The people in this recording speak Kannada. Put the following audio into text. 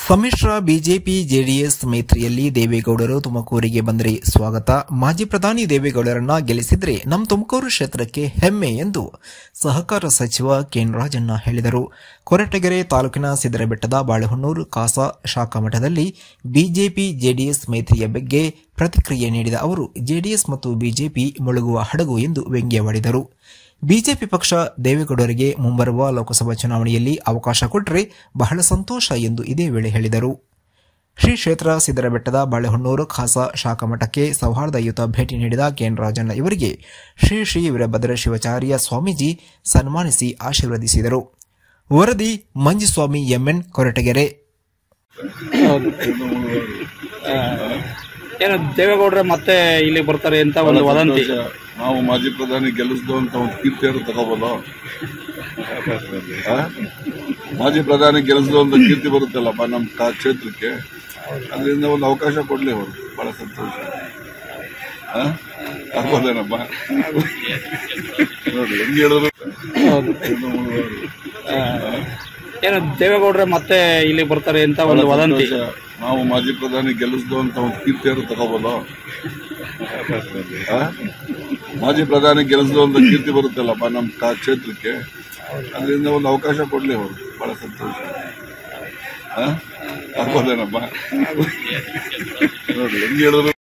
ಸಮ್ಮಿಶ್ರ ಬಿಜೆಪಿ ಜೆಡಿಎಸ್ ಮೈತ್ರಿಯಲ್ಲಿ ದೇವೇಗೌಡರು ತುಮಕೂರಿಗೆ ಬಂದರೆ ಸ್ವಾಗತ. ಮಾಜಿ ಪ್ರಧಾನಿ ದೇವೇಗೌಡರನ್ನ ಗೆಲ್ಲಿಸಿದ್ರೆ ನಮ್ಮ ತುಮಕೂರು ಕ್ಷೇತ್ರಕ್ಕೆ ಹೆಮ್ಮೆ ಎಂದು ಸಹಕಾರ ಸಚಿವ ಕೆಎನ್ ರಾಜಣ್ಣ ಹೇಳಿದರು. ಕೊರಟಗೆರೆ ತಾಲೂಕಿನ ಸಿದ್ದರಬೆಟ್ಟದ ಬಾಳೆಹೊನ್ನೂರು ಕಾಸಾ ಶಾಖಾ ಮಠದಲ್ಲಿ ಬಿಜೆಪಿ ಜೆಡಿಎಸ್ ಮೈತ್ರಿಯ ಬಗ್ಗೆ ಪ್ರತಿಕ್ರಿಯೆ ನೀಡಿದ ಅವರು ಜೆಡಿಎಸ್ ಮತ್ತು ಬಿಜೆಪಿ ಮುಳುಗುವ ಹಡಗು ಎಂದು ವ್ಯಂಗ್ಯವಾಡಿದರು. ಬಿಜೆಪಿ ಪಕ್ಷ ದೇವೇಗೌಡರಿಗೆ ಮುಂಬರುವ ಲೋಕಸಭಾ ಚುನಾವಣೆಯಲ್ಲಿ ಅವಕಾಶ ಕೊಟ್ಟರೆ ಬಹಳ ಸಂತೋಷ ಎಂದು ಇದೇ ವೇಳೆ ಹೇಳಿದರು. ಶ್ರೀ ಕ್ಷೇತ್ರ ಸಿದ್ದರಬೆಟ್ಟದ ಬಾಳೆಹೊನ್ನೂರು ಖಾಸಾ ಶಾಖಾ ಮಠಕ್ಕೆ ಸೌಹಾರ್ದಯುತ ಭೇಟಿ ನೀಡಿದ ಕೆಎನ್ ರಾಜಣ್ಣ ಇವರಿಗೆ ಶ್ರೀ ಶ್ರೀ ವೀರಭದ್ರ ಶಿವಾಚಾರ್ಯ ಸ್ವಾಮೀಜಿ ಸನ್ಮಾನಿಸಿ ಆಶೀರ್ವದಿಸಿದರು. ವರದಿ ಮಂಜುಸ್ವಾಮಿ ಎಂಎನ್, ಕೊರಟಗೆರೆ. ಏನು ದೇವೇಗೌಡರ ಮತ್ತೆ ಇಲ್ಲಿ ಬರ್ತಾರೆ ಅಂತ ಒಂದು ವದಂತಿ. ನಾವು ಮಾಜಿ ಪ್ರಧಾನಿ ಗೆಲ್ಲಿಸ್ದು ಅಂತ ಒಂದು ಕೀರ್ತಿಯನ್ನು ತಗೋಬೋದು. ಮಾಜಿ ಪ್ರಧಾನಿ ಗೆಲ್ಲಿಸ್ದು ಅಂತ ಕೀರ್ತಿ ಬರುತ್ತಲ್ಲಪ್ಪ ನಮ್ಮ ಕ್ಷೇತ್ರಕ್ಕೆ, ಅದರಿಂದ ಒಂದು ಅವಕಾಶ ಕೊಡ್ಲಿ ಅವರು. ಬಹಳ ಸಂತೋಷ ಆಗ್ಬೋದೇನಪ್ಪ ನೋಡಿ ಹೆಂಗ್ ಹೇಳಿದ್ರು. ಏನು ದೇವೇಗೌಡರ ಮತ್ತೆ ಇಲ್ಲಿ ಬರ್ತಾರೆ ಅಂತ ಒಂದು ವದಂತಿ. ನಾವು ಮಾಜಿ ಪ್ರಧಾನಿ ಗೆಲ್ಲಿಸ್ದು ಅಂತ ಒಂದು ಕೀರ್ತಿಯನ್ನು ತಗೋಬೋದು. ಮಾಜಿ ಪ್ರಧಾನಿ ಗೆಲ್ಲಿಸ್ದು ಅಂತ ಕೀರ್ತಿ ಬರುತ್ತಲ್ಲಪ್ಪ ನಮ್ಮ ಕ್ಷೇತ್ರಕ್ಕೆ, ಅದರಿಂದ ಒಂದು ಅವಕಾಶ ಕೊಡ್ಲಿ ಅವರು. ಬಹಳ ಸಂತೋಷ ಆಗ್ಬೋದೇನಪ್ಪ ನೋಡಿ ಹೆಂಗ್ ಹೇಳಿದ್ರು.